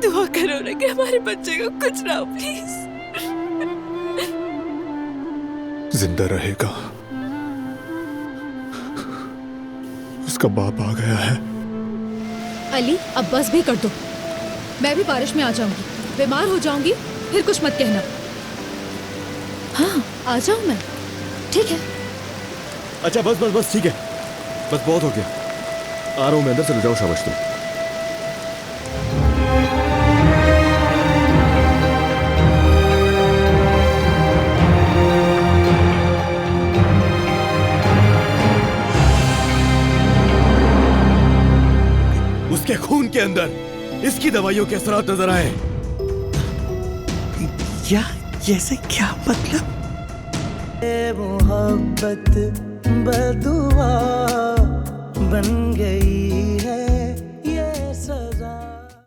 दुआ करो ना कि हमारे बच्चे को कुछ ना हो प्लीज। जिंदा रहेगा। उसका बाप आ गया है। अली अब बस भी कर दो, मैं भी बारिश में आ जाऊंगी, बीमार हो जाऊंगी, फिर कुछ मत कहना। हाँ आ जाऊं मैं, ठीक है। अच्छा बस बस बस ठीक है, बस बहुत हो गया, आ रहा हूं मैं अंदर, चले जाओ शाबाश तुम। उसके खून के अंदर इसकी दवाइयों के असरात नजर आए। या जैसे क्या मतलब? मोहब्बत बदुआ बन गई है।